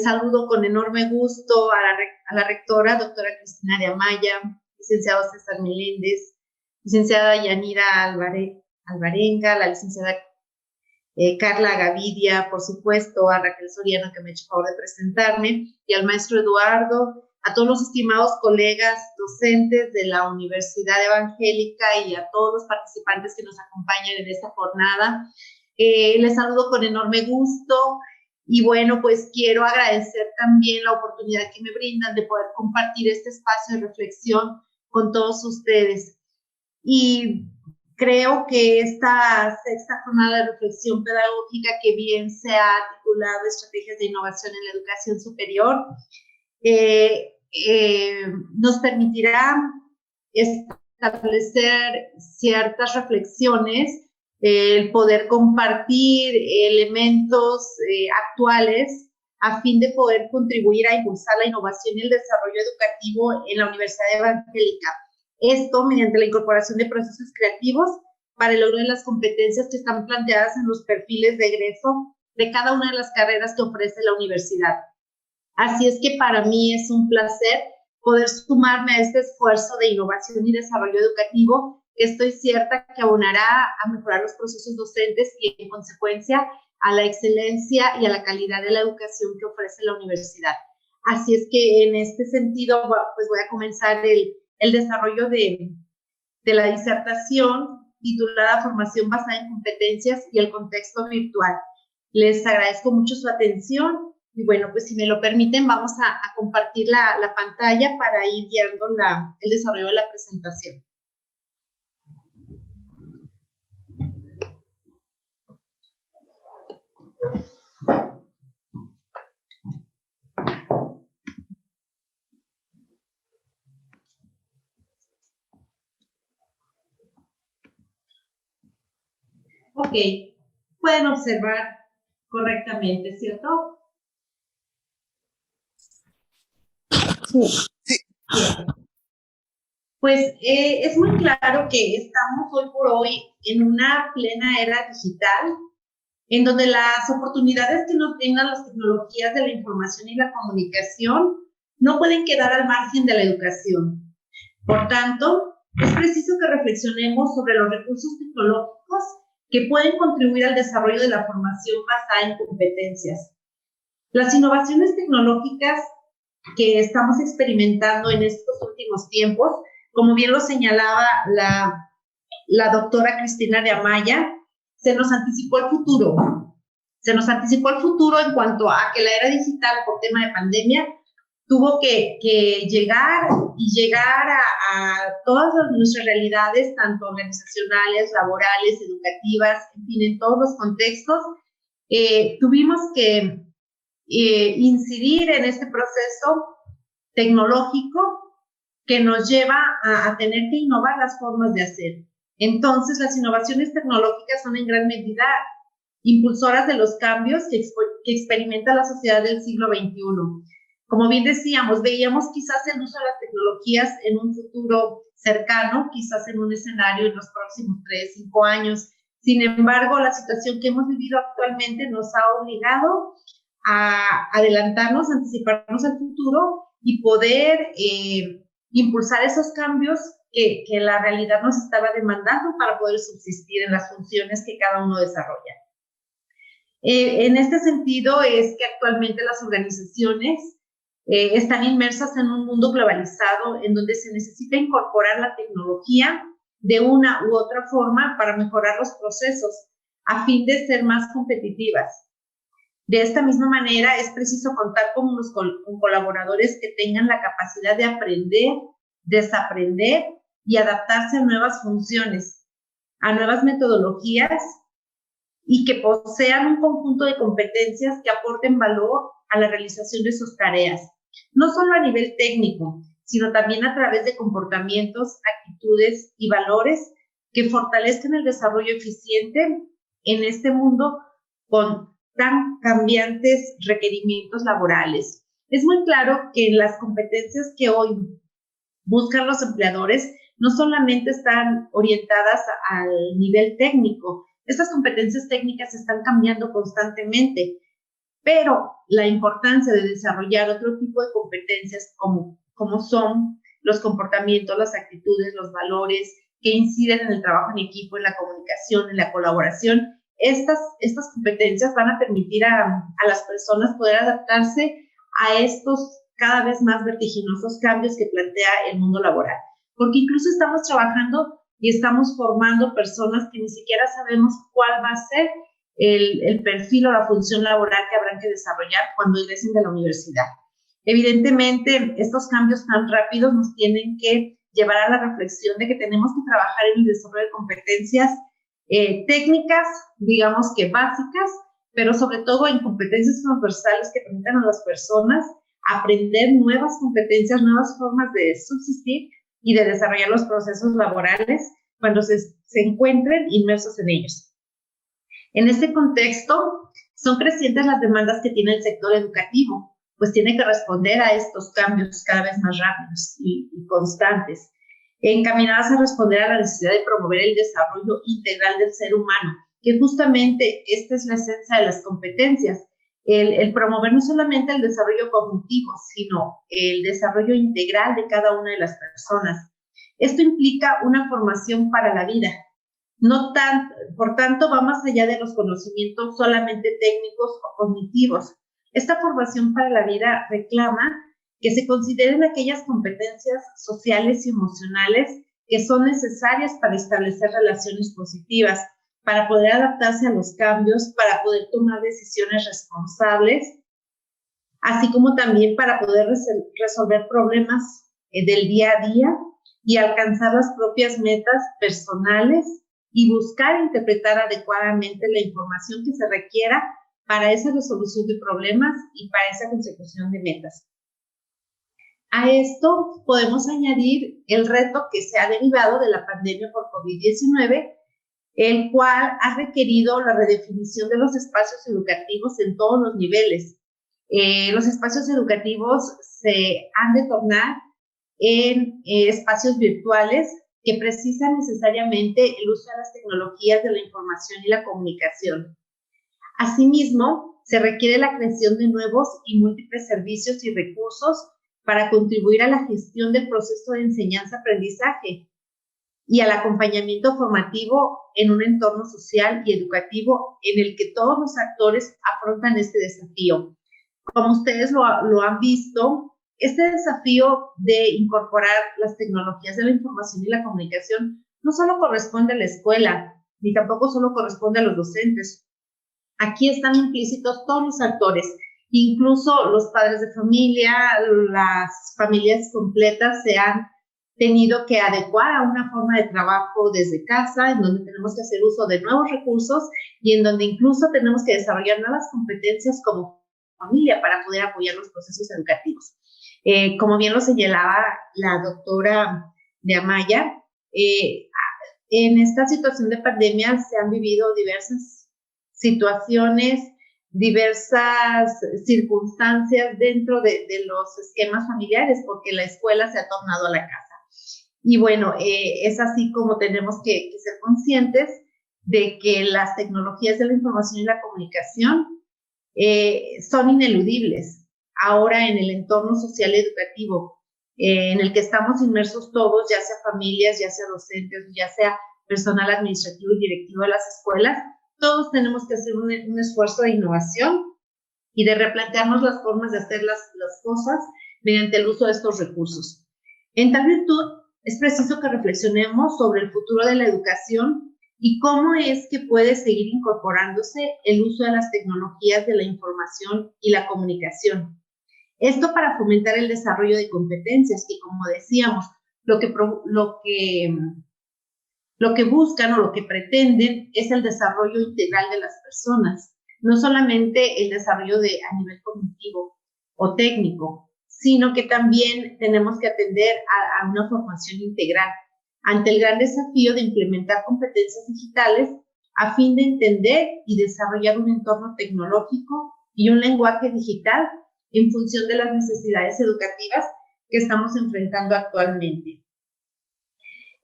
Saludo con enorme gusto a la rectora, doctora Cristina de Amaya, licenciado César Meléndez, licenciada Yanira Alvarenga, la licenciada Carla Gavidia, por supuesto, a Raquel Soriano, que me ha hecho favor de presentarme, y al maestro Eduardo, a todos los estimados colegas docentes de la Universidad Evangélica y a todos los participantes que nos acompañan en esta jornada. Les saludo con enorme gusto y bueno, pues quiero agradecer también la oportunidad que me brindan de poder compartir este espacio de reflexión con todos ustedes. Y creo que esta sexta jornada de reflexión pedagógica, que bien se ha titulado Estrategias de Innovación en la Educación Superior, nos permitirá establecer ciertas reflexiones, el poder compartir elementos actuales a fin de poder contribuir a impulsar la innovación y el desarrollo educativo en la Universidad Evangélica. Esto mediante la incorporación de procesos creativos para el logro de las competencias que están planteadas en los perfiles de egreso de cada una de las carreras que ofrece la universidad. Así es que para mí es un placer poder sumarme a este esfuerzo de innovación y desarrollo educativo que estoy cierta que abonará a mejorar los procesos docentes y, en consecuencia, a la excelencia y a la calidad de la educación que ofrece la universidad. Así es que en este sentido, pues voy a comenzar el desarrollo de la disertación titulada Formación basada en competencias y el contexto virtual. Les agradezco mucho su atención y bueno, pues si me lo permiten, vamos a compartir la pantalla para ir guiando el desarrollo de la presentación. Ok, pueden observar correctamente, ¿cierto? Sí. Bien. Pues es muy claro que estamos hoy por hoy en una plena era digital, en donde las oportunidades que nos brindan las tecnologías de la información y la comunicación no pueden quedar al margen de la educación. Por tanto, es preciso que reflexionemos sobre los recursos tecnológicos que pueden contribuir al desarrollo de la formación basada en competencias. Las innovaciones tecnológicas que estamos experimentando en estos últimos tiempos, como bien lo señalaba la doctora Cristina de Amaya, se nos anticipó el futuro. Se nos anticipó el futuro en cuanto a que la era digital, por tema de pandemia, tuvo que llegar a todas nuestras realidades, tanto organizacionales, laborales, educativas, en fin, en todos los contextos. Tuvimos que incidir en este proceso tecnológico que nos lleva a tener que innovar las formas de hacer. Entonces, las innovaciones tecnológicas son en gran medida impulsoras de los cambios que experimenta la sociedad del siglo XXI. Como bien decíamos, veíamos quizás el uso de las tecnologías en un futuro cercano, quizás en un escenario en los próximos 3, 5 años. Sin embargo, la situación que hemos vivido actualmente nos ha obligado a adelantarnos, anticiparnos al futuro y poder impulsar esos cambios que la realidad nos estaba demandando para poder subsistir en las funciones que cada uno desarrolla. En este sentido es que actualmente las organizaciones están inmersas en un mundo globalizado en donde se necesita incorporar la tecnología de una u otra forma para mejorar los procesos a fin de ser más competitivas. De esta misma manera, es preciso contar con colaboradores que tengan la capacidad de aprender, desaprender y adaptarse a nuevas funciones, a nuevas metodologías y que posean un conjunto de competencias que aporten valor a la realización de sus tareas, no solo a nivel técnico, sino también a través de comportamientos, actitudes y valores que fortalezcan el desarrollo eficiente en este mundo con tan cambiantes requerimientos laborales. Es muy claro que las competencias que hoy buscan los empleadores no solamente están orientadas al nivel técnico, estas competencias técnicas están cambiando constantemente, pero la importancia de desarrollar otro tipo de competencias como son los comportamientos, las actitudes, los valores que inciden en el trabajo en equipo, en la comunicación, en la colaboración. Estas competencias van a permitir a las personas poder adaptarse a estos cada vez más vertiginosos cambios que plantea el mundo laboral. Porque incluso estamos trabajando y estamos formando personas que ni siquiera sabemos cuál va a ser el perfil o la función laboral que habrán que desarrollar cuando egresen de la universidad. Evidentemente, estos cambios tan rápidos nos tienen que llevar a la reflexión de que tenemos que trabajar en el desarrollo de competencias técnicas, digamos que básicas, pero sobre todo en competencias transversales que permitan a las personas aprender nuevas competencias, nuevas formas de subsistir y de desarrollar los procesos laborales cuando se encuentren inmersos en ellos. En este contexto, son crecientes las demandas que tiene el sector educativo, pues tiene que responder a estos cambios cada vez más rápidos y constantes, encaminadas a responder a la necesidad de promover el desarrollo integral del ser humano, que justamente esta es la esencia de las competencias, el promover no solamente el desarrollo cognitivo, sino el desarrollo integral de cada una de las personas. Esto implica una formación para la vida. Por tanto, va más allá de los conocimientos solamente técnicos o cognitivos. Esta formación para la vida reclama que se consideren aquellas competencias sociales y emocionales que son necesarias para establecer relaciones positivas, para poder adaptarse a los cambios, para poder tomar decisiones responsables, así como también para poder resolver problemas del día a día y alcanzar las propias metas personales y buscar interpretar adecuadamente la información que se requiera para esa resolución de problemas y para esa consecución de metas. A esto podemos añadir el reto que se ha derivado de la pandemia por COVID-19, el cual ha requerido la redefinición de los espacios educativos en todos los niveles. Los espacios educativos se han de tornar en espacios virtuales que precisan necesariamente el uso de las tecnologías de la información y la comunicación. Asimismo, se requiere la creación de nuevos y múltiples servicios y recursos para contribuir a la gestión del proceso de enseñanza-aprendizaje y al acompañamiento formativo en un entorno social y educativo en el que todos los actores afrontan este desafío. Como ustedes lo han visto, este desafío de incorporar las tecnologías de la información y la comunicación no solo corresponde a la escuela, ni tampoco solo corresponde a los docentes. Aquí están implícitos todos los actores, incluso los padres de familia, las familias completas se han tenido que adecuar a una forma de trabajo desde casa, en donde tenemos que hacer uso de nuevos recursos y en donde incluso tenemos que desarrollar nuevas competencias como familia para poder apoyar los procesos educativos. Como bien lo señalaba la doctora de Amaya, en esta situación de pandemia se han vivido diversas situaciones, diversas circunstancias dentro de los esquemas familiares, porque la escuela se ha tornado a la casa. Y bueno, es así como tenemos que ser conscientes de que las tecnologías de la información y la comunicación son ineludibles ahora en el entorno social y educativo en el que estamos inmersos todos, ya sea familias, ya sea docentes, ya sea personal administrativo y directivo de las escuelas. Todos tenemos que hacer un esfuerzo de innovación y de replantearnos las formas de hacer las cosas mediante el uso de estos recursos. En tal virtud, es preciso que reflexionemos sobre el futuro de la educación y cómo es que puede seguir incorporándose el uso de las tecnologías de la información y la comunicación. Esto para fomentar el desarrollo de competencias que, como decíamos, lo que buscan o lo que pretenden es el desarrollo integral de las personas, no solamente el desarrollo a nivel cognitivo o técnico, sino que también tenemos que atender a una formación integral ante el gran desafío de implementar competencias digitales a fin de entender y desarrollar un entorno tecnológico y un lenguaje digital en función de las necesidades educativas que estamos enfrentando actualmente.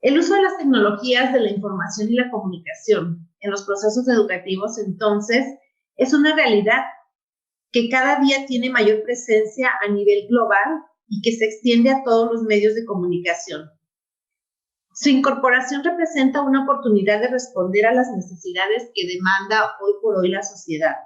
El uso de las tecnologías de la información y la comunicación en los procesos educativos, entonces, es una realidad que cada día tiene mayor presencia a nivel global y que se extiende a todos los medios de comunicación. Su incorporación representa una oportunidad de responder a las necesidades que demanda hoy por hoy la sociedad.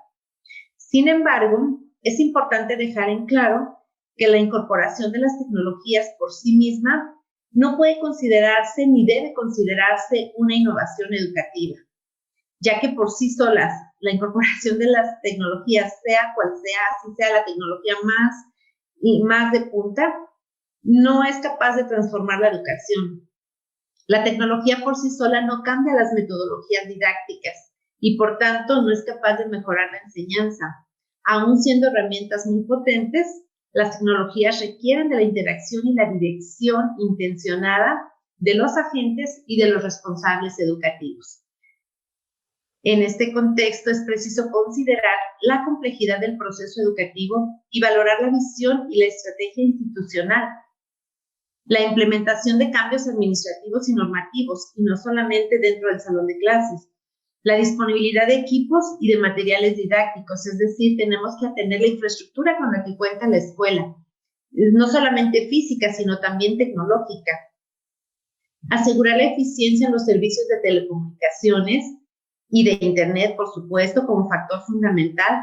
Sin embargo, es importante dejar en claro que la incorporación de las tecnologías por sí misma no puede considerarse ni debe considerarse una innovación educativa, ya que por sí solas la incorporación de las tecnologías, sea cual sea, si sea la tecnología más de punta, no es capaz de transformar la educación. La tecnología por sí sola no cambia las metodologías didácticas y por tanto no es capaz de mejorar la enseñanza. Aún siendo herramientas muy potentes, las tecnologías requieren de la interacción y la dirección intencionada de los agentes y de los responsables educativos. En este contexto es preciso considerar la complejidad del proceso educativo y valorar la visión y la estrategia institucional, la implementación de cambios administrativos y normativos, y no solamente dentro del salón de clases, la disponibilidad de equipos y de materiales didácticos, es decir, tenemos que atender la infraestructura con la que cuenta la escuela, no solamente física, sino también tecnológica. Asegurar la eficiencia en los servicios de telecomunicaciones y de Internet, por supuesto, como factor fundamental,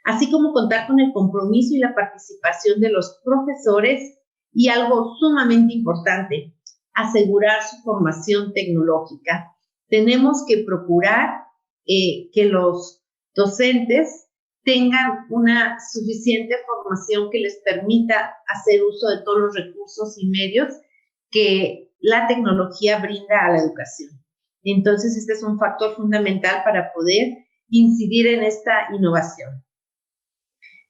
así como contar con el compromiso y la participación de los profesores y algo sumamente importante, asegurar su formación tecnológica. Tenemos que procurar que los docentes tengan una suficiente formación que les permita hacer uso de todos los recursos y medios que la tecnología brinda a la educación. Entonces, este es un factor fundamental para poder incidir en esta innovación,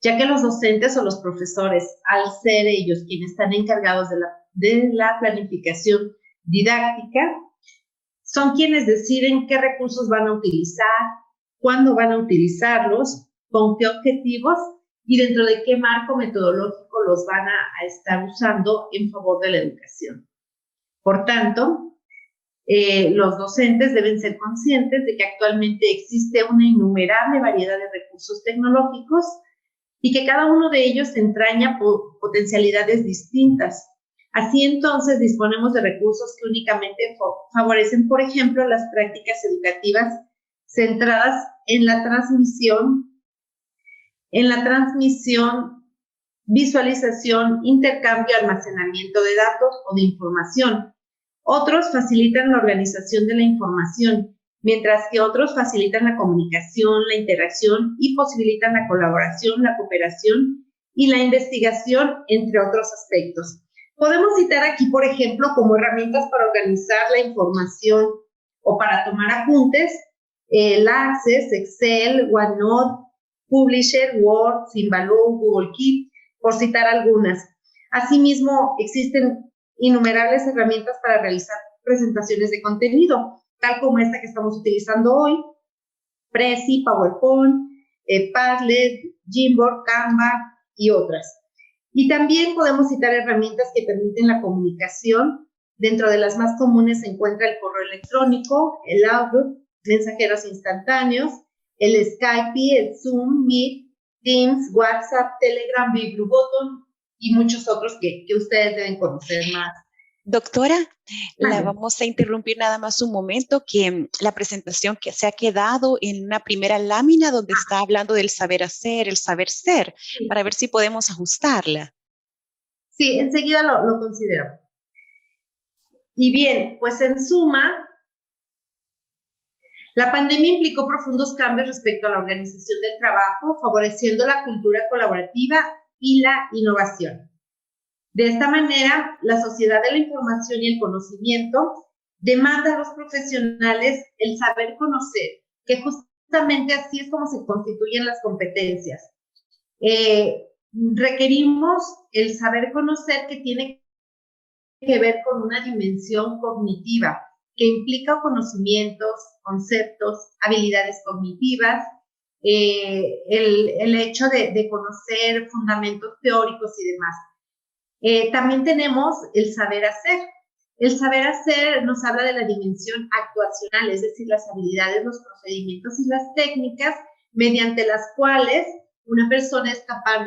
ya que los docentes o los profesores, al ser ellos quienes están encargados de la planificación didáctica, son quienes deciden qué recursos van a utilizar, cuándo van a utilizarlos, con qué objetivos y dentro de qué marco metodológico los van a estar usando en favor de la educación. Por tanto, los docentes deben ser conscientes de que actualmente existe una innumerable variedad de recursos tecnológicos y que cada uno de ellos entraña potencialidades distintas. Así entonces disponemos de recursos que únicamente favorecen, por ejemplo, las prácticas educativas centradas en la transmisión, visualización, intercambio, almacenamiento de datos o de información. Otros facilitan la organización de la información, mientras que otros facilitan la comunicación, la interacción y posibilitan la colaboración, la cooperación y la investigación, entre otros aspectos. Podemos citar aquí, por ejemplo, como herramientas para organizar la información o para tomar apuntes, el Access, Excel, OneNote, Publisher, Word, Symbaloo, Google Keep, por citar algunas. Asimismo, existen innumerables herramientas para realizar presentaciones de contenido, tal como esta que estamos utilizando hoy, Prezi, PowerPoint, Padlet, Jamboard, Canva y otras. Y también podemos citar herramientas que permiten la comunicación. Dentro de las más comunes se encuentra el correo electrónico, el Outlook, mensajeros instantáneos, el Skype, el Zoom, Meet, Teams, WhatsApp, Telegram, BlueButton y muchos otros que ustedes deben conocer más. Doctora, la vamos a interrumpir nada más un momento, que la presentación que se ha quedado en una primera lámina donde está hablando del saber hacer, el saber ser, Sí. Para ver si podemos ajustarla. Sí, enseguida lo considero. Y bien, pues en suma, la pandemia implicó profundos cambios respecto a la organización del trabajo, favoreciendo la cultura colaborativa y la innovación. De esta manera, la sociedad de la información y el conocimiento demanda a los profesionales el saber conocer, que justamente así es como se constituyen las competencias. Requerimos el saber conocer, que tiene que ver con una dimensión cognitiva, que implica conocimientos, conceptos, habilidades cognitivas, el hecho de conocer fundamentos teóricos y demás. También tenemos el saber hacer. El saber hacer nos habla de la dimensión actuacional, es decir, las habilidades, los procedimientos y las técnicas mediante las cuales una persona es capaz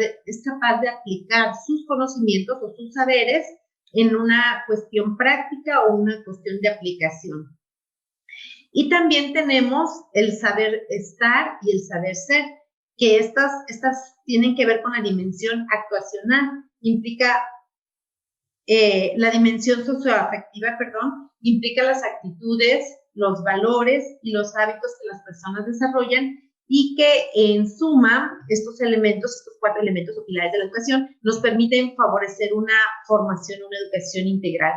de aplicar sus conocimientos o sus saberes en una cuestión práctica o una cuestión de aplicación. Y también tenemos el saber estar y el saber ser, que estas tienen que ver con la dimensión actuacional. Implica la dimensión socioafectiva, implica las actitudes, los valores y los hábitos que las personas desarrollan y que en suma estos 4 elementos o pilares de la educación nos permiten favorecer una formación, una educación integral.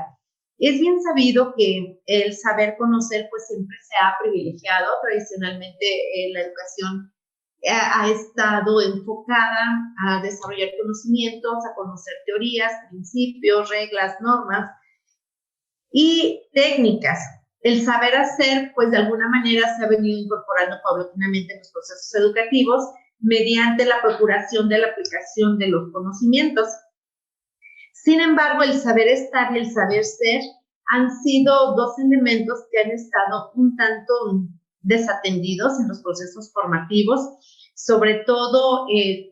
Es bien sabido que el saber conocer pues siempre se ha privilegiado. Tradicionalmente la educación ha estado enfocada a desarrollar conocimientos, a conocer teorías, principios, reglas, normas y técnicas. El saber hacer, pues de alguna manera se ha venido incorporando paulatinamente en los procesos educativos mediante la procuración de la aplicación de los conocimientos. Sin embargo, el saber estar y el saber ser han sido 2 elementos que han estado un tanto desatendidos en los procesos formativos, sobre todo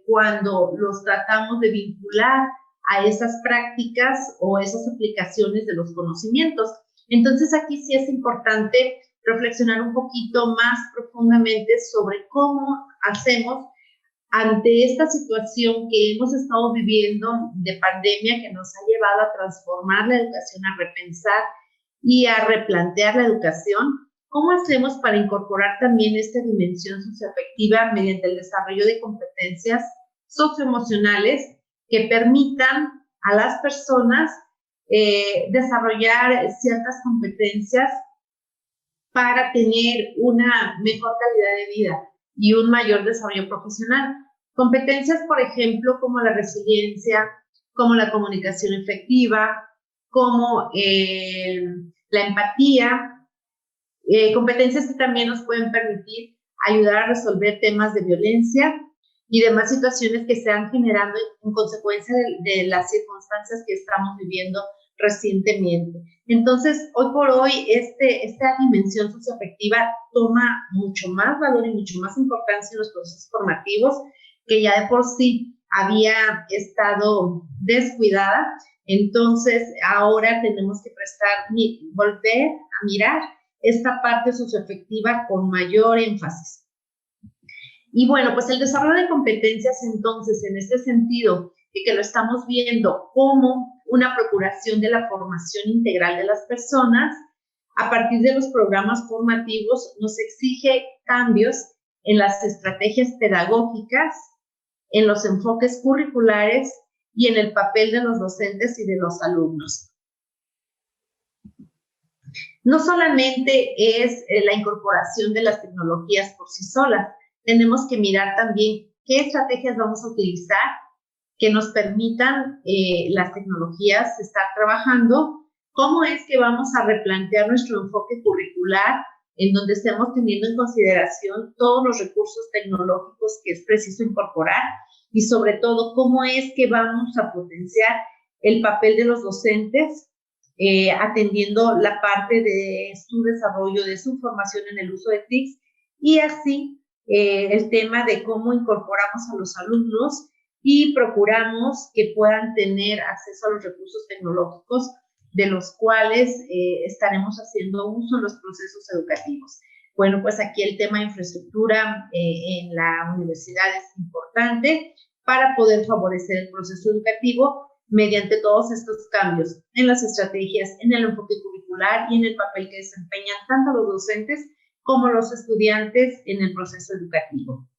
cuando los tratamos de vincular a esas prácticas o esas aplicaciones de los conocimientos. Entonces, aquí sí es importante reflexionar un poquito más profundamente sobre cómo hacemos ante esta situación que hemos estado viviendo de pandemia, que nos ha llevado a transformar la educación, a repensar y a replantear la educación. ¿Cómo hacemos para incorporar también esta dimensión socioafectiva mediante el desarrollo de competencias socioemocionales que permitan a las personas desarrollar ciertas competencias para tener una mejor calidad de vida y un mayor desarrollo profesional? Competencias, por ejemplo, como la resiliencia, como la comunicación efectiva, como la empatía, competencias que también nos pueden permitir ayudar a resolver temas de violencia y demás situaciones que se han generando en consecuencia de las circunstancias que estamos viviendo recientemente. Entonces, hoy por hoy, esta dimensión socioafectiva toma mucho más valor y mucho más importancia en los procesos formativos, que ya de por sí había estado descuidada. Entonces, ahora tenemos que volver a mirar esta parte socioafectiva con mayor énfasis. Y bueno, pues el desarrollo de competencias, entonces, en este sentido, y que lo estamos viendo como una procuración de la formación integral de las personas, a partir de los programas formativos, nos exige cambios en las estrategias pedagógicas, en los enfoques curriculares y en el papel de los docentes y de los alumnos. No solamente es la incorporación de las tecnologías por sí solas, tenemos que mirar también qué estrategias vamos a utilizar que nos permitan las tecnologías estar trabajando, cómo es que vamos a replantear nuestro enfoque curricular en donde estemos teniendo en consideración todos los recursos tecnológicos que es preciso incorporar y sobre todo cómo es que vamos a potenciar el papel de los docentes atendiendo la parte de su desarrollo, de su formación en el uso de TICs y así el tema de cómo incorporamos a los alumnos y procuramos que puedan tener acceso a los recursos tecnológicos de los cuales estaremos haciendo uso en los procesos educativos. Bueno, pues aquí el tema de infraestructura en la universidad es importante para poder favorecer el proceso educativo mediante todos estos cambios en las estrategias, en el enfoque curricular y en el papel que desempeñan tanto los docentes como los estudiantes en el proceso educativo.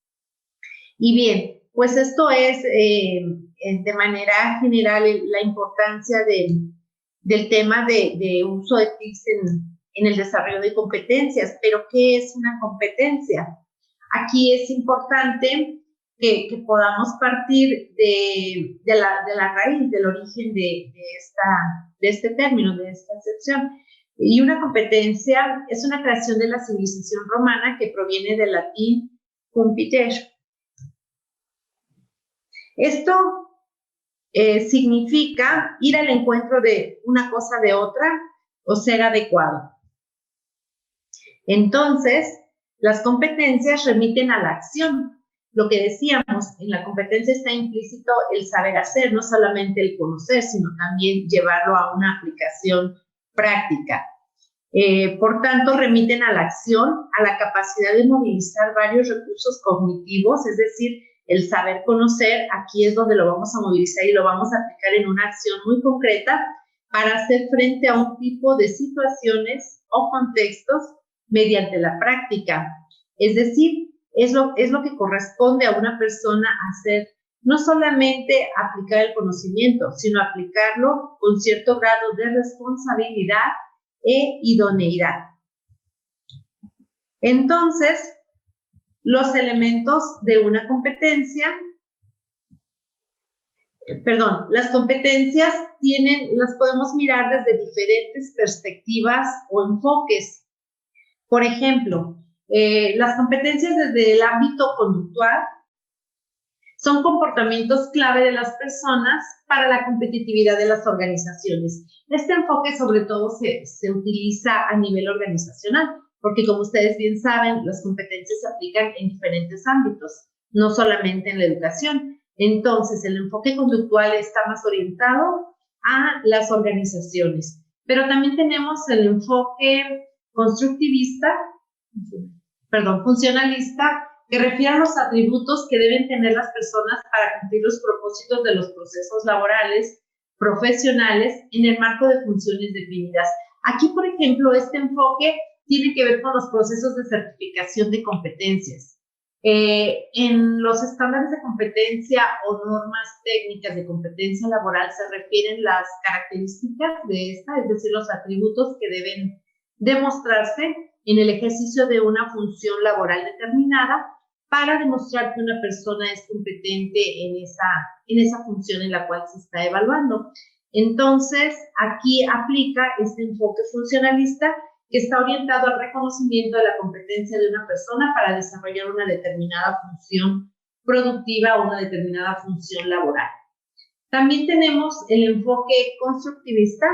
Y bien, pues esto es de manera general la importancia del tema de uso de TICs en el desarrollo de competencias. Pero, ¿qué es una competencia? Aquí es importante que podamos partir de la raíz, del origen de este término, de esta acepción. Y una competencia es una creación de la civilización romana que proviene del latín compiter. Esto significa ir al encuentro de una cosa de otra o ser adecuado. Entonces, las competencias remiten a la acción. lo que decíamos, en la competencia está implícito el saber hacer, no solamente el conocer, sino también llevarlo a una aplicación práctica. Por tanto, remiten a la acción, a la capacidad de movilizar varios recursos cognitivos, es decir, el saber conocer, aquí es donde lo vamos a movilizar y lo vamos a aplicar en una acción muy concreta para hacer frente a un tipo de situaciones o contextos mediante la práctica. Es decir, es lo que corresponde a una persona hacer, no solamente aplicar el conocimiento, sino aplicarlo con cierto grado de responsabilidad e idoneidad. Entonces, los elementos de una competencia, las competencias las podemos mirar desde diferentes perspectivas o enfoques. Por ejemplo, las competencias desde el ámbito conductual son comportamientos clave de las personas para la competitividad de las organizaciones. Este enfoque sobre todo se utiliza a nivel organizacional, porque como ustedes bien saben, las competencias se aplican en diferentes ámbitos, no solamente en la educación. Entonces, el enfoque conductual está más orientado a las organizaciones. Pero también tenemos el enfoque funcionalista, que refiere a los atributos que deben tener las personas para cumplir los propósitos de los procesos laborales, profesionales, en el marco de funciones definidas. Aquí, por ejemplo, este enfoque tiene que ver con los procesos de certificación de competencias. En los estándares de competencia o normas técnicas de competencia laboral se refieren las características de esta, es decir, los atributos que deben demostrarse en el ejercicio de una función laboral determinada para demostrar que una persona es competente en esa función en la cual se está evaluando. Entonces, aquí aplica este enfoque funcionalista que está orientado al reconocimiento de la competencia de una persona para desarrollar una determinada función productiva o una determinada función laboral. También tenemos el enfoque constructivista,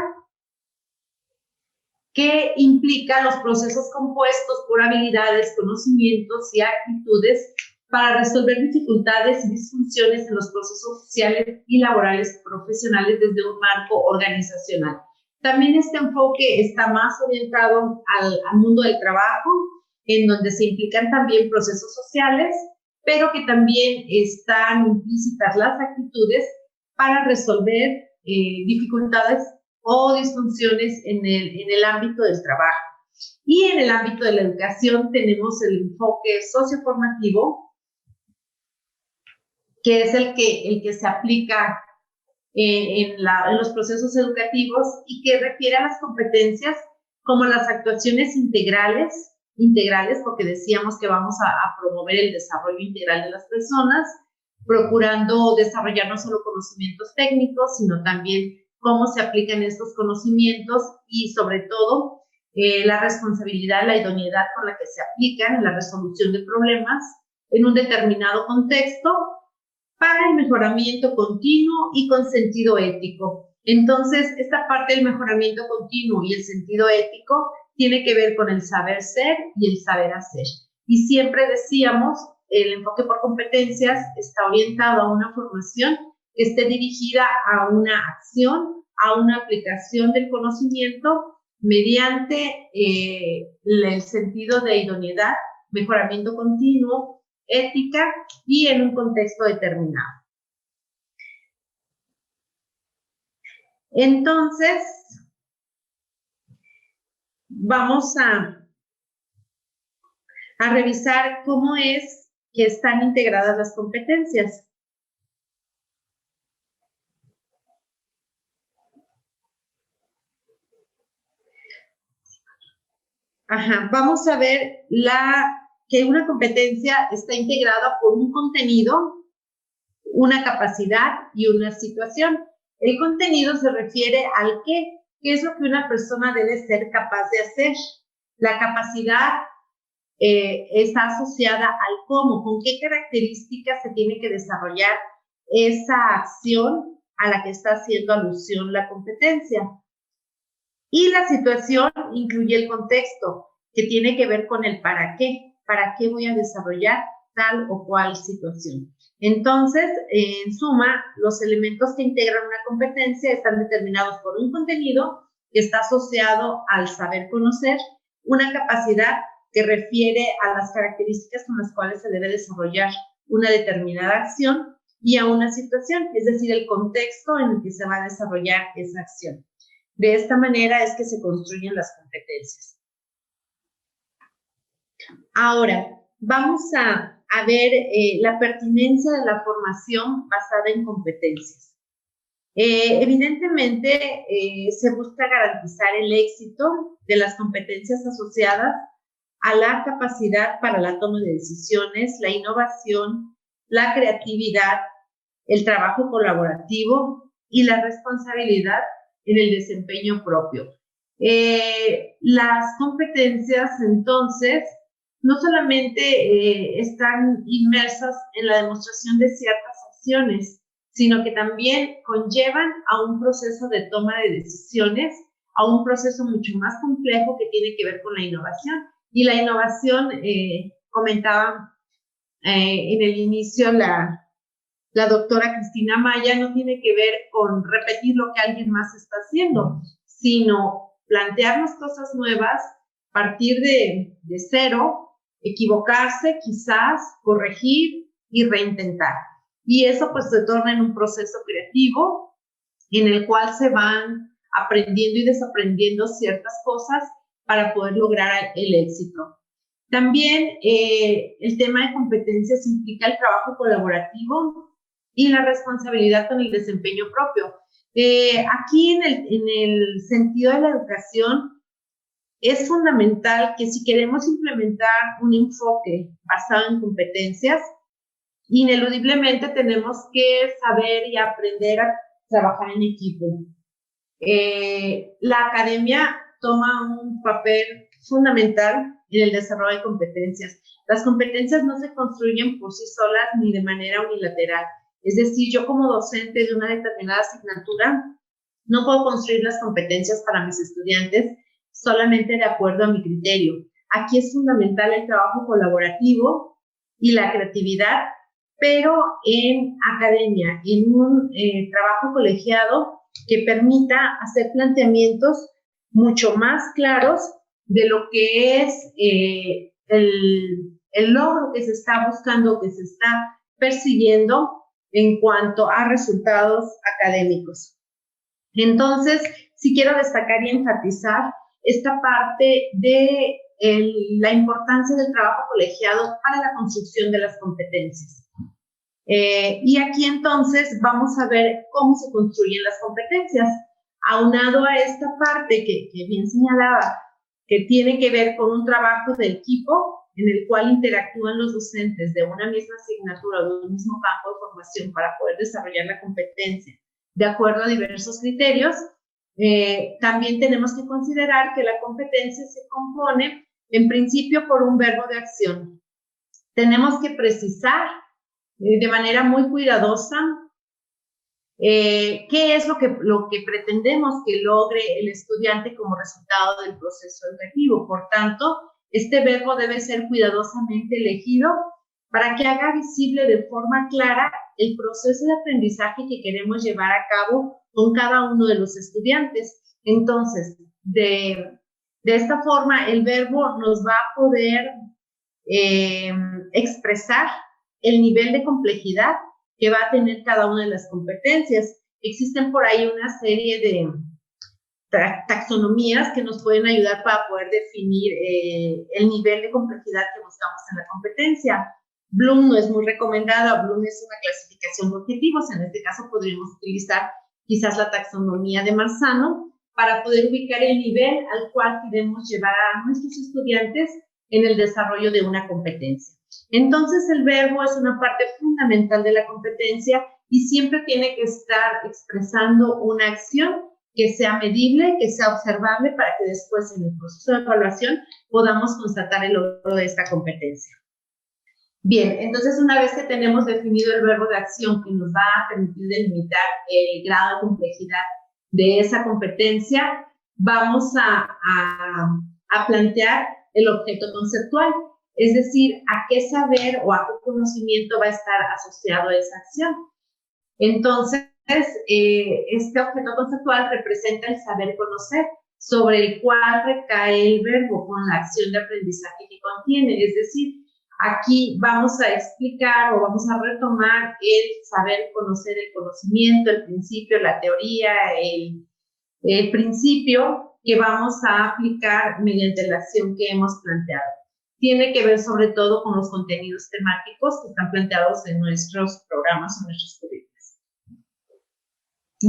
que implica los procesos compuestos por habilidades, conocimientos y actitudes para resolver dificultades y disfunciones en los procesos sociales y laborales profesionales desde un marco organizacional. También este enfoque está más orientado al mundo del trabajo, en donde se implican también procesos sociales, pero que también están implícitas las actitudes para resolver dificultades o disfunciones en el ámbito del trabajo. Y en el ámbito de la educación tenemos el enfoque socioformativo, que es el que se aplica en los procesos educativos y que refiere a las competencias como las actuaciones integrales, porque decíamos que vamos a promover el desarrollo integral de las personas, procurando desarrollar no solo conocimientos técnicos, sino también cómo se aplican estos conocimientos y sobre todo la responsabilidad, la idoneidad con la que se aplican en la resolución de problemas en un determinado contexto para el mejoramiento continuo y con sentido ético. Entonces, esta parte del mejoramiento continuo y el sentido ético tiene que ver con el saber ser y el saber hacer. Y siempre decíamos, el enfoque por competencias está orientado a una formación que esté dirigida a una acción, a una aplicación del conocimiento mediante el sentido de idoneidad, mejoramiento continuo, ética y en un contexto determinado. Entonces, vamos a revisar cómo es que están integradas las competencias. Vamos a ver que una competencia está integrada por un contenido, una capacidad y una situación. El contenido se refiere al qué es lo que una persona debe ser capaz de hacer. La capacidad está asociada al cómo, con qué características se tiene que desarrollar esa acción a la que está haciendo alusión la competencia. Y la situación incluye el contexto, que tiene que ver con el para qué voy a desarrollar tal o cual situación. Entonces, en suma, los elementos que integran una competencia están determinados por un contenido que está asociado al saber conocer, una capacidad que refiere a las características con las cuales se debe desarrollar una determinada acción y a una situación, es decir, el contexto en el que se va a desarrollar esa acción. De esta manera es que se construyen las competencias. Ahora, vamos a ver la pertinencia de la formación basada en competencias. Evidentemente, se busca garantizar el éxito de las competencias asociadas a la capacidad para la toma de decisiones, la innovación, la creatividad, el trabajo colaborativo y la responsabilidad en el desempeño propio. Las competencias, entonces, no solamente están inmersas en la demostración de ciertas acciones, sino que también conllevan a un proceso de toma de decisiones, a un proceso mucho más complejo que tiene que ver con la innovación. Y la innovación, comentaba en el inicio la doctora Cristina Maya, no tiene que ver con repetir lo que alguien más está haciendo, sino plantearnos cosas nuevas, partir de cero, equivocarse, quizás, corregir y reintentar. Y eso pues se torna en un proceso creativo en el cual se van aprendiendo y desaprendiendo ciertas cosas para poder lograr el éxito. También el tema de competencias implica el trabajo colaborativo y la responsabilidad con el desempeño propio. Aquí en el sentido de la educación, es fundamental que si queremos implementar un enfoque basado en competencias, ineludiblemente tenemos que saber y aprender a trabajar en equipo. La academia toma un papel fundamental en el desarrollo de competencias. Las competencias no se construyen por sí solas ni de manera unilateral. Es decir, yo como docente de una determinada asignatura no puedo construir las competencias para mis estudiantes solamente de acuerdo a mi criterio. Aquí es fundamental el trabajo colaborativo y la creatividad, pero en academia, en un trabajo colegiado que permita hacer planteamientos mucho más claros de lo que es el logro que se está buscando, que se está persiguiendo en cuanto a resultados académicos. Entonces, sí quiero destacar y enfatizar esta parte de la importancia del trabajo colegiado para la construcción de las competencias. Y aquí entonces vamos a ver cómo se construyen las competencias. Aunado a esta parte que bien señalaba, que tiene que ver con un trabajo de equipo en el cual interactúan los docentes de una misma asignatura o de un mismo campo de formación para poder desarrollar la competencia de acuerdo a diversos criterios. También tenemos que considerar que la competencia se compone en principio por un verbo de acción. Tenemos que precisar de manera muy cuidadosa qué es lo que pretendemos que logre el estudiante como resultado del proceso educativo. Por tanto, este verbo debe ser cuidadosamente elegido para que haga visible de forma clara el proceso de aprendizaje que queremos llevar a cabo con cada uno de los estudiantes. Entonces, de esta forma, el verbo nos va a poder expresar el nivel de complejidad que va a tener cada una de las competencias. Existen por ahí una serie de taxonomías que nos pueden ayudar para poder definir el nivel de complejidad que buscamos en la competencia. Bloom no es muy recomendada, Bloom es una clasificación de objetivos, en este caso podríamos utilizar quizás la taxonomía de Marzano para poder ubicar el nivel al cual queremos llevar a nuestros estudiantes en el desarrollo de una competencia. Entonces el verbo es una parte fundamental de la competencia y siempre tiene que estar expresando una acción que sea medible, que sea observable para que después en el proceso de evaluación podamos constatar el logro de esta competencia. Bien, entonces una vez que tenemos definido el verbo de acción que nos va a permitir delimitar el grado de complejidad de esa competencia, vamos a plantear el objeto conceptual. es decir, a qué saber o a qué conocimiento va a estar asociado a esa acción. Entonces, este objeto conceptual representa el saber conocer, sobre el cual recae el verbo con la acción de aprendizaje que contiene. Es decir, aquí vamos a explicar o vamos a retomar el saber conocer, el conocimiento, el principio, la teoría, el principio que vamos a aplicar mediante la acción que hemos planteado. Tiene que ver sobre todo con los contenidos temáticos que están planteados en nuestros programas o nuestros currículos.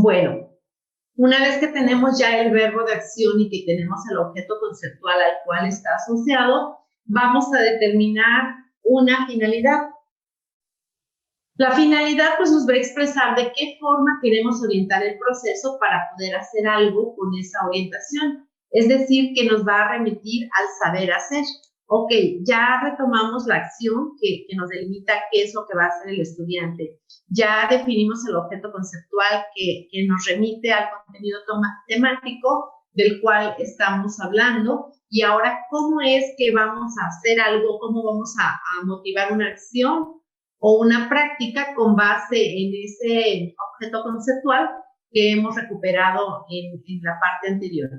Bueno, una vez que tenemos ya el verbo de acción y que tenemos el objeto conceptual al cual está asociado, vamos a determinar una finalidad. La finalidad pues nos va a expresar de qué forma queremos orientar el proceso para poder hacer algo con esa orientación. Es decir, que nos va a remitir al saber hacer. Ok, ya retomamos la acción que nos delimita qué es lo que va a hacer el estudiante. Ya definimos el objeto conceptual que nos remite al contenido temático del cual estamos hablando. Y ahora, ¿cómo es que vamos a hacer algo? ¿Cómo vamos a motivar una acción o una práctica con base en ese objeto conceptual que hemos recuperado en la parte anterior?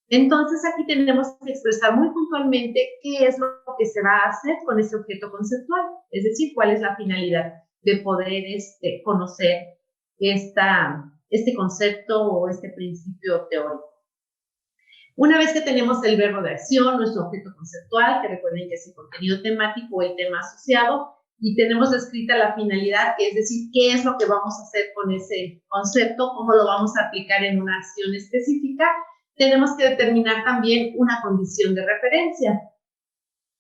Entonces, aquí tenemos que expresar muy puntualmente qué es lo que se va a hacer con ese objeto conceptual, es decir, cuál es la finalidad de poder conocer este concepto o este principio teórico. Una vez que tenemos el verbo de acción, nuestro objeto conceptual, que recuerden que es el contenido temático o el tema asociado, y tenemos descrita la finalidad, que es decir, qué es lo que vamos a hacer con ese concepto, cómo lo vamos a aplicar en una acción específica, tenemos que determinar también una condición de referencia.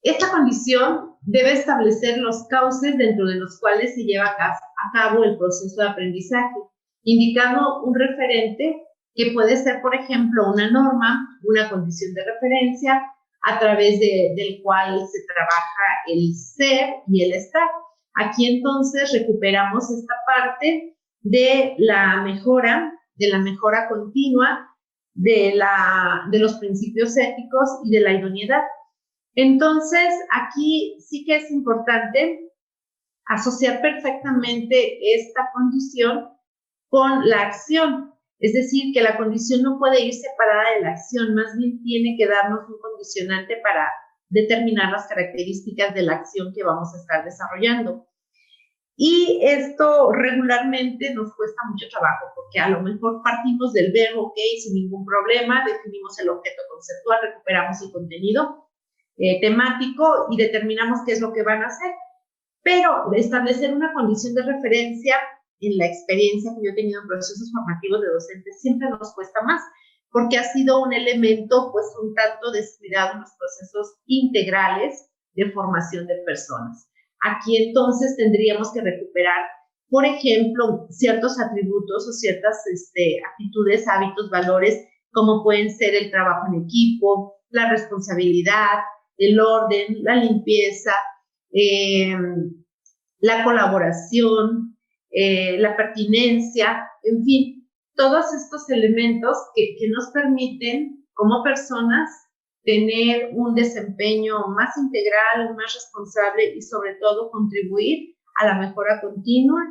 Esta condición debe establecer los cauces dentro de los cuales se lleva a cabo el proceso de aprendizaje, indicando un referente que puede ser, por ejemplo, una norma, una condición de referencia, a través del cual se trabaja el ser y el estar. Aquí entonces recuperamos esta parte de la mejora continua, de los principios éticos y de la idoneidad. Entonces, aquí sí que es importante asociar perfectamente esta condición con la acción. Es decir, que la condición no puede ir separada de la acción, más bien tiene que darnos un condicionante para determinar las características de la acción que vamos a estar desarrollando. Y esto regularmente nos cuesta mucho trabajo, porque a lo mejor partimos del verbo, ok, sin ningún problema, definimos el objeto conceptual, recuperamos el contenido temático y determinamos qué es lo que van a hacer. Pero establecer una condición de referencia en la experiencia que yo he tenido en procesos formativos de docentes siempre nos cuesta más, porque ha sido un elemento pues un tanto descuidado en los procesos integrales de formación de personas. Aquí entonces tendríamos que recuperar, por ejemplo, ciertos atributos o ciertas actitudes, hábitos, valores, como pueden ser el trabajo en equipo, la responsabilidad, el orden, la limpieza, la colaboración, la pertinencia, en fin, todos estos elementos que nos permiten como personas tener un desempeño más integral, más responsable y sobre todo contribuir a la mejora continua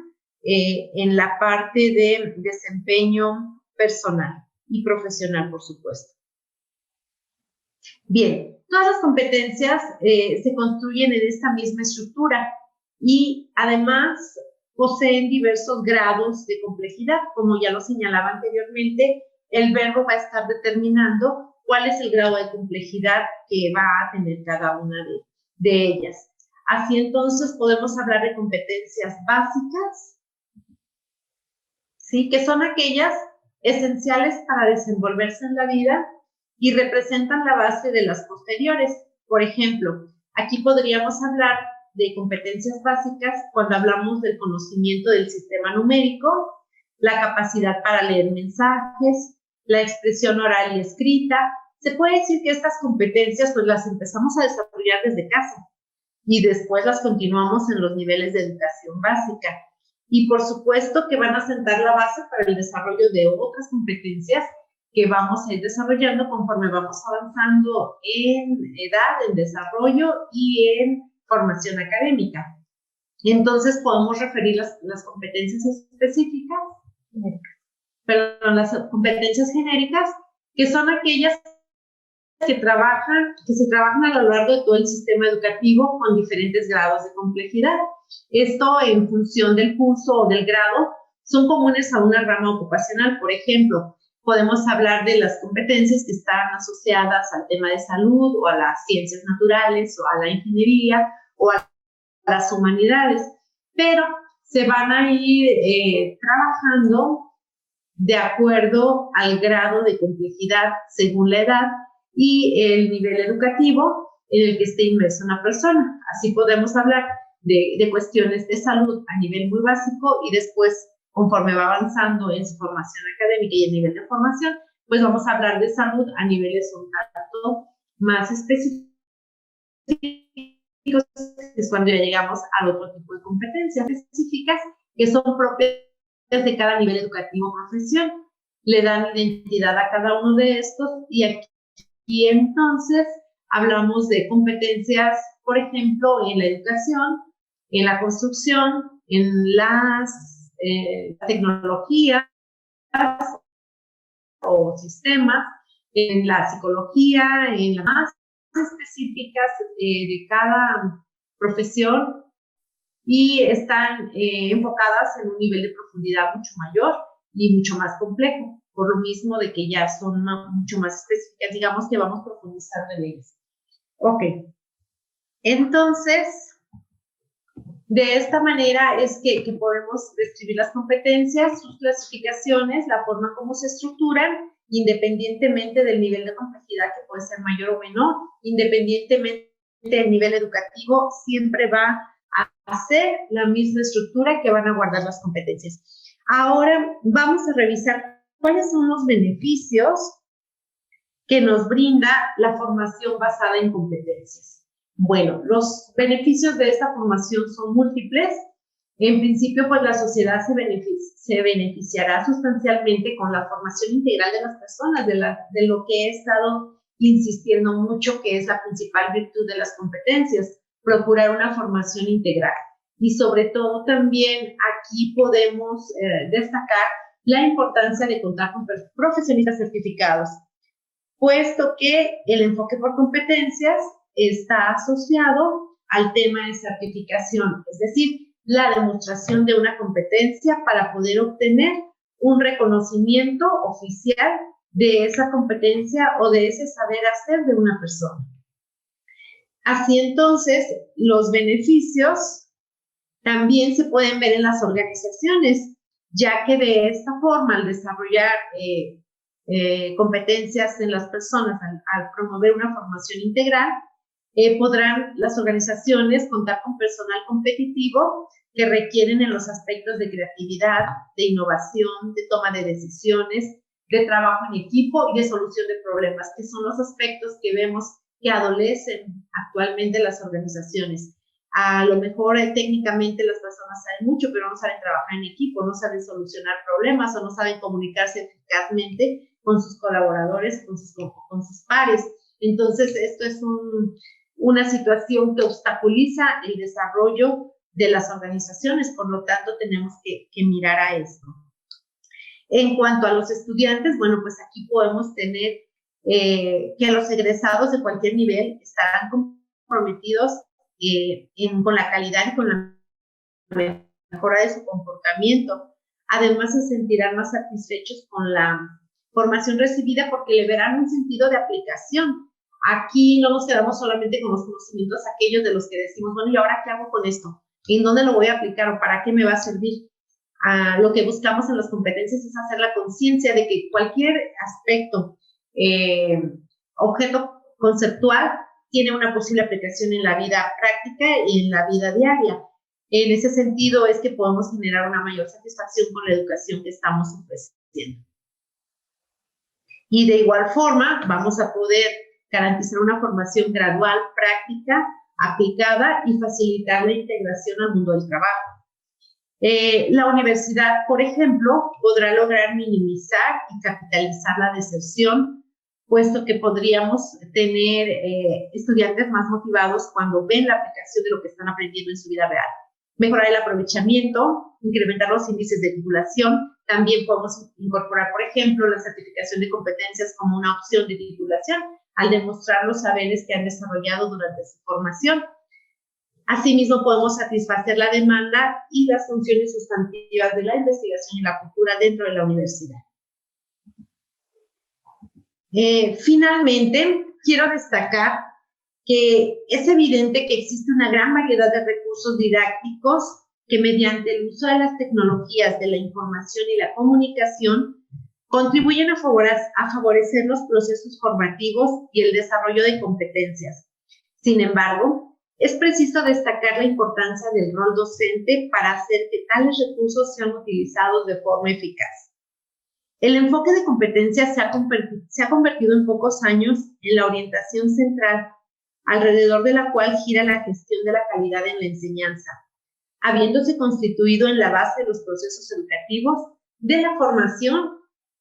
en la parte de desempeño personal y profesional, por supuesto. Bien, todas las competencias se construyen en esta misma estructura y además poseen diversos grados de complejidad. Como ya lo señalaba anteriormente, el verbo va a estar determinando cuál es el grado de complejidad que va a tener cada una de ellas. Así entonces podemos hablar de competencias básicas, ¿sí? Que son aquellas esenciales para desenvolverse en la vida y representan la base de las posteriores. Por ejemplo, aquí podríamos hablar de competencias básicas cuando hablamos del conocimiento del sistema numérico, la capacidad para leer mensajes, la expresión oral y escrita. Se puede decir que estas competencias pues las empezamos a desarrollar desde casa y después las continuamos en los niveles de educación básica. Y por supuesto que van a sentar la base para el desarrollo de otras competencias que vamos a ir desarrollando conforme vamos avanzando en edad, en desarrollo y en formación académica. Y entonces podemos referir las competencias específicas, perdón, las competencias genéricas, que son aquellas que se trabajan a lo largo de todo el sistema educativo con diferentes grados de complejidad. Esto en función del curso o del grado son comunes a una rama ocupacional. Por ejemplo, podemos hablar de las competencias que están asociadas al tema de salud o a las ciencias naturales o a la ingeniería o a las humanidades, pero se van a ir trabajando de acuerdo al grado de complejidad según la edad y el nivel educativo en el que esté inmersa una persona. Así podemos hablar de cuestiones de salud a nivel muy básico y después, conforme va avanzando en su formación académica y el nivel de formación, pues vamos a hablar de salud a niveles un tanto más específicos, es cuando ya llegamos al otro tipo de competencias específicas que son propias de cada nivel educativo o profesión. Le dan identidad a cada uno de estos y entonces hablamos de competencias, por ejemplo, en la educación, en la construcción, en las tecnologías o sistemas, en la psicología, en las más específicas de cada profesión y están enfocadas en un nivel de profundidad mucho mayor y mucho más complejo, por lo mismo de que ya son mucho más específicas, digamos que vamos profundizando en ellas. Ok, entonces, de esta manera es que podemos describir las competencias, sus clasificaciones, la forma como se estructuran, independientemente del nivel de complejidad que puede ser mayor o menor, independientemente del nivel educativo, siempre va a hacer la misma estructura que van a guardar las competencias. Ahora vamos a revisar cuáles son los beneficios que nos brinda la formación basada en competencias. Bueno, los beneficios de esta formación son múltiples. En principio, pues la sociedad se beneficiará sustancialmente con la formación integral de las personas, de lo que he estado insistiendo mucho, que es la principal virtud de las competencias, procurar una formación integral. Y sobre todo también aquí podemos destacar la importancia de contar con profesionistas certificados, puesto que el enfoque por competencias está asociado al tema de certificación, es decir, la demostración de una competencia para poder obtener un reconocimiento oficial de esa competencia o de ese saber hacer de una persona. Así entonces, los beneficios también se pueden ver en las organizaciones, ya que de esta forma, al desarrollar competencias en las personas, al promover una formación integral, podrán las organizaciones contar con personal competitivo que requieren en los aspectos de creatividad, de innovación, de toma de decisiones, de trabajo en equipo y de solución de problemas, que son los aspectos que vemos que adolecen actualmente las organizaciones. A lo mejor técnicamente las personas saben mucho, pero no saben trabajar en equipo, no saben solucionar problemas o no saben comunicarse eficazmente con sus colaboradores, con sus pares. Entonces, esto es una situación que obstaculiza el desarrollo de las organizaciones, por lo tanto tenemos que mirar a esto. En cuanto a los estudiantes, bueno, pues aquí podemos tener que los egresados de cualquier nivel estarán comprometidos con la calidad y con la mejora de su comportamiento. Además, se sentirán más satisfechos con la formación recibida porque le verán un sentido de aplicación. Aquí no nos quedamos solamente con los conocimientos aquellos de los que decimos, bueno, ¿y ahora qué hago con esto? ¿En dónde lo voy a aplicar o para qué me va a servir? Lo que buscamos en las competencias es hacer la conciencia de que cualquier aspecto, objeto conceptual, tiene una posible aplicación en la vida práctica y en la vida diaria. En ese sentido es que podemos generar una mayor satisfacción con la educación que estamos ofreciendo. Y de igual forma vamos a poder garantizar una formación gradual, práctica, aplicada y facilitar la integración al mundo del trabajo. La universidad, por ejemplo, podrá lograr minimizar y capitalizar la deserción puesto que podríamos tener estudiantes más motivados cuando ven la aplicación de lo que están aprendiendo en su vida real. Mejorar el aprovechamiento, incrementar los índices de titulación. También podemos incorporar, por ejemplo, la certificación de competencias como una opción de titulación al demostrar los saberes que han desarrollado durante su formación. Asimismo, podemos satisfacer la demanda y las funciones sustantivas de la investigación y la cultura dentro de la universidad. Finalmente, quiero destacar que es evidente que existe una gran variedad de recursos didácticos que mediante el uso de las tecnologías de la información y la comunicación contribuyen a favorecer los procesos formativos y el desarrollo de competencias. Sin embargo, es preciso destacar la importancia del rol docente para hacer que tales recursos sean utilizados de forma eficaz. El enfoque de competencias se ha convertido en pocos años en la orientación central, alrededor de la cual gira la gestión de la calidad en la enseñanza, habiéndose constituido en la base de los procesos educativos, de la formación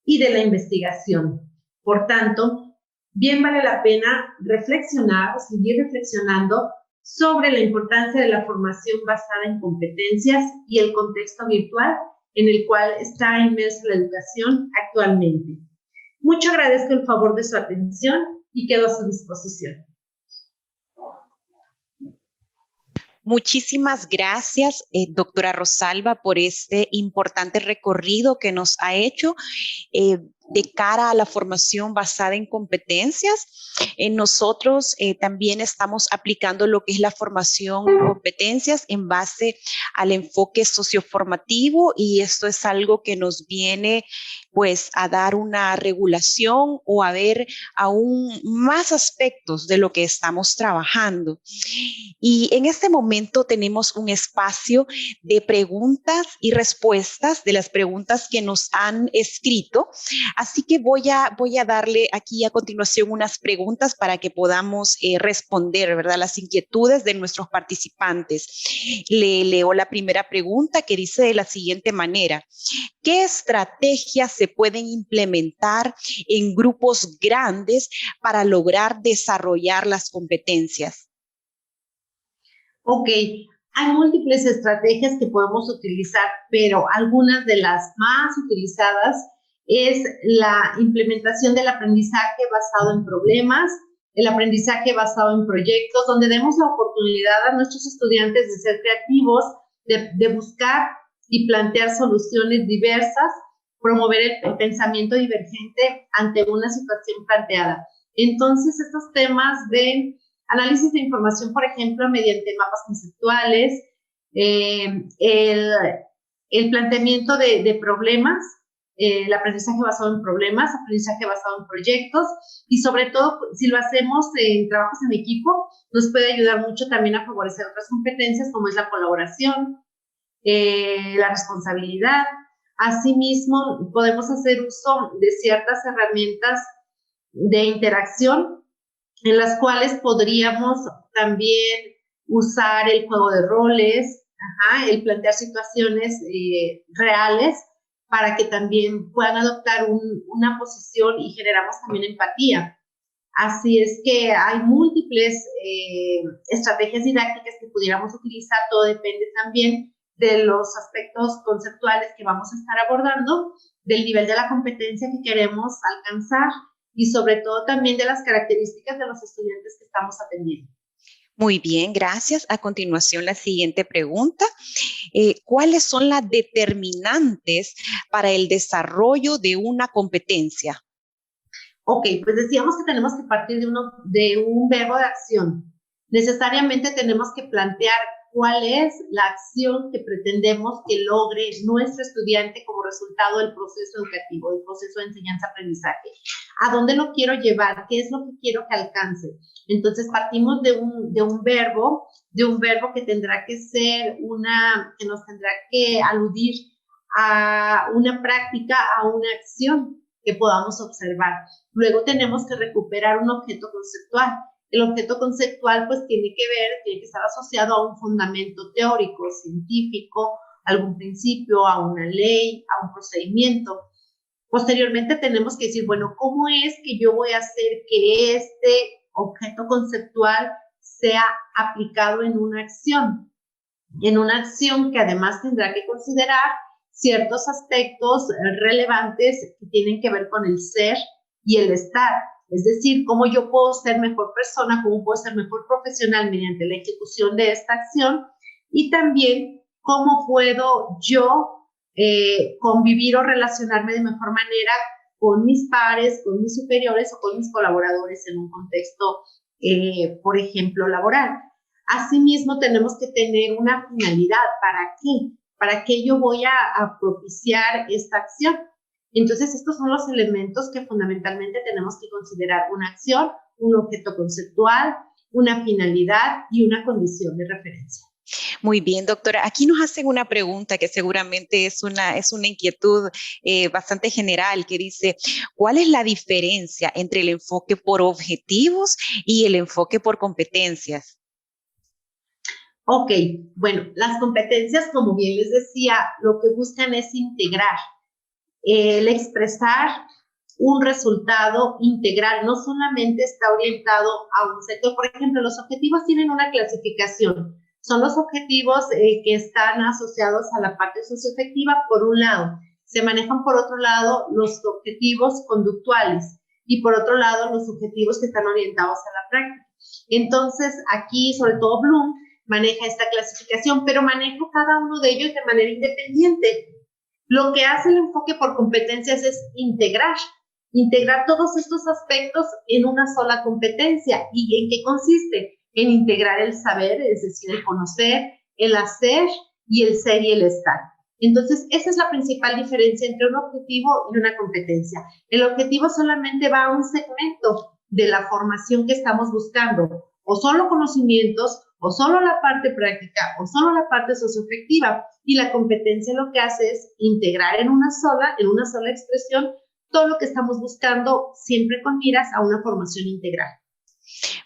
y de la investigación. Por tanto, bien vale la pena reflexionar, seguir reflexionando sobre la importancia de la formación basada en competencias y el contexto virtual en el cual está inmersa la educación actualmente. Mucho agradezco el favor de su atención y quedo a su disposición. Muchísimas gracias, doctora Rosalba, por este importante recorrido que nos ha hecho de cara a la formación basada en competencias. Nosotros también estamos aplicando lo que es la formación en competencias en base al enfoque socioformativo, y esto es algo que nos viene pues a dar una regulación o a ver aún más aspectos de lo que estamos trabajando. Y en este momento tenemos un espacio de preguntas y respuestas de las preguntas que nos han escrito. Así que voy a darle aquí a continuación unas preguntas para que podamos responder, ¿verdad?, las inquietudes de nuestros participantes. Le leo la primera pregunta, que dice de la siguiente manera: ¿qué estrategias se pueden implementar en grupos grandes para lograr desarrollar las competencias? Ok, hay múltiples estrategias que podemos utilizar, pero algunas de las más utilizadas es la implementación del aprendizaje basado en problemas, el aprendizaje basado en proyectos, donde demos la oportunidad a nuestros estudiantes de ser creativos, de buscar y plantear soluciones diversas, promover el pensamiento divergente ante una situación planteada. Entonces, estos temas de análisis de información, por ejemplo, mediante mapas conceptuales, el planteamiento de problemas, el aprendizaje basado en problemas, aprendizaje basado en proyectos, y sobre todo, si lo hacemos en trabajos en equipo, nos puede ayudar mucho también a favorecer otras competencias como es la colaboración, la responsabilidad. Asimismo, podemos hacer uso de ciertas herramientas de interacción en las cuales podríamos también usar el juego de roles, el plantear situaciones reales para que también puedan adoptar una posición, y generamos también empatía. Así es que hay múltiples estrategias didácticas que pudiéramos utilizar. Todo depende también de los aspectos conceptuales que vamos a estar abordando, del nivel de la competencia que queremos alcanzar y sobre todo también de las características de los estudiantes que estamos atendiendo. Muy bien, gracias. A continuación, la siguiente pregunta. ¿Cuáles son las determinantes para el desarrollo de una competencia? Ok, pues decíamos que tenemos que partir de un verbo de acción. Necesariamente tenemos que plantear cuál es la acción que pretendemos que logre nuestro estudiante como resultado del proceso educativo, del proceso de enseñanza-aprendizaje. ¿A dónde lo quiero llevar? ¿Qué es lo que quiero que alcance? Entonces partimos de un verbo que tendrá que ser que nos tendrá que aludir a una práctica, a una acción que podamos observar. Luego tenemos que recuperar un objeto conceptual. El objeto conceptual pues tiene que estar asociado a un fundamento teórico, científico, a algún principio, a una ley, a un procedimiento. Posteriormente tenemos que decir, bueno, ¿cómo es que yo voy a hacer que este objeto conceptual sea aplicado en una acción? En una acción que además tendrá que considerar ciertos aspectos relevantes que tienen que ver con el ser y el estar. Es decir, cómo yo puedo ser mejor persona, cómo puedo ser mejor profesional mediante la ejecución de esta acción, y también cómo puedo yo convivir o relacionarme de mejor manera con mis pares, con mis superiores o con mis colaboradores en un contexto, por ejemplo, laboral. Asimismo, tenemos que tener una finalidad. ¿Para qué? ¿Para qué yo voy a propiciar esta acción? Entonces, estos son los elementos que fundamentalmente tenemos que considerar: una acción, un objeto conceptual, una finalidad y una condición de referencia. Muy bien, doctora. Aquí nos hacen una pregunta que seguramente es una inquietud bastante general, que dice, ¿cuál es la diferencia entre el enfoque por objetivos y el enfoque por competencias? Ok, bueno, las competencias, como bien les decía, lo que buscan es integrar, el expresar un resultado integral, no solamente está orientado a un sector. Por ejemplo, los objetivos tienen una clasificación. Son los objetivos que están asociados a la parte socioafectiva, por un lado. Se manejan, por otro lado, los objetivos conductuales y, por otro lado, los objetivos que están orientados a la práctica. Entonces, aquí, sobre todo Bloom, maneja esta clasificación, pero maneja cada uno de ellos de manera independiente. Lo que hace el enfoque por competencias es integrar todos estos aspectos en una sola competencia. ¿Y en qué consiste? En integrar el saber, es decir, el conocer, el hacer y el ser y el estar. Entonces, esa es la principal diferencia entre un objetivo y una competencia. El objetivo solamente va a un segmento de la formación que estamos buscando, o solo conocimientos, o solo la parte práctica, o solo la parte socioafectiva. Y la competencia lo que hace es integrar en una sola expresión, todo lo que estamos buscando, siempre con miras a una formación integral.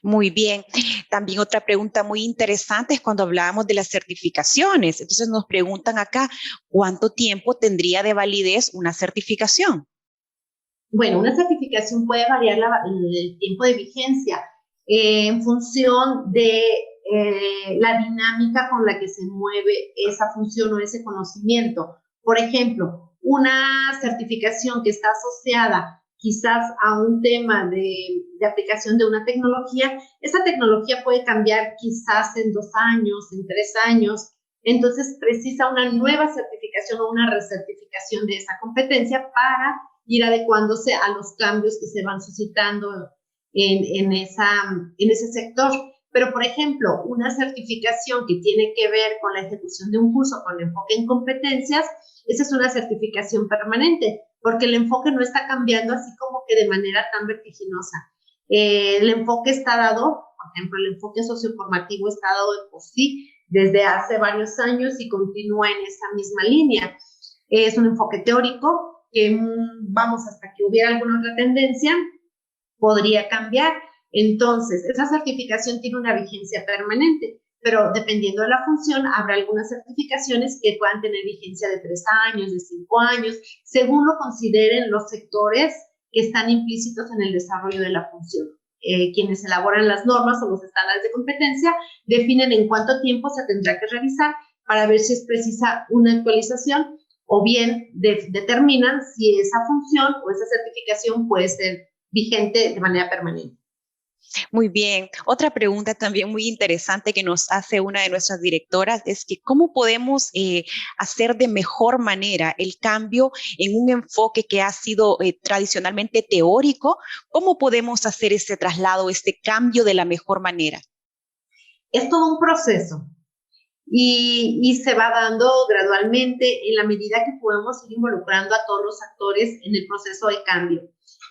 Muy bien. También otra pregunta muy interesante es cuando hablábamos de las certificaciones. Entonces nos preguntan acá, ¿cuánto tiempo tendría de validez una certificación? Bueno, una certificación puede variar el tiempo de vigencia en función de la dinámica con la que se mueve esa función o ese conocimiento. Por ejemplo, una certificación que está asociada quizás a un tema de aplicación de una tecnología, esa tecnología puede cambiar quizás en 2 años, en 3 años. Entonces precisa una nueva certificación o una recertificación de esa competencia para ir adecuándose a los cambios que se van suscitando en ese sector. Pero, por ejemplo, una certificación que tiene que ver con la ejecución de un curso con enfoque en competencias, esa es una certificación permanente, porque el enfoque no está cambiando así como que de manera tan vertiginosa. El enfoque está dado, por ejemplo, el enfoque socioformativo está dado de por sí desde hace varios años y continúa en esa misma línea. Es un enfoque teórico que, vamos, hasta que hubiera alguna otra tendencia, podría cambiar. Entonces, esa certificación tiene una vigencia permanente, pero dependiendo de la función, habrá algunas certificaciones que puedan tener vigencia de 3 años, de 5 años, según lo consideren los sectores que están implícitos en el desarrollo de la función. Quienes elaboran las normas o los estándares de competencia definen en cuánto tiempo se tendrá que revisar para ver si es precisa una actualización, o bien determinan si esa función o esa certificación puede ser vigente de manera permanente. Muy bien. Otra pregunta también muy interesante que nos hace una de nuestras directoras es que ¿cómo podemos hacer de mejor manera el cambio en un enfoque que ha sido tradicionalmente teórico? ¿Cómo podemos hacer ese traslado, este cambio de la mejor manera? Es todo un proceso y se va dando gradualmente en la medida que podemos ir involucrando a todos los actores en el proceso de cambio.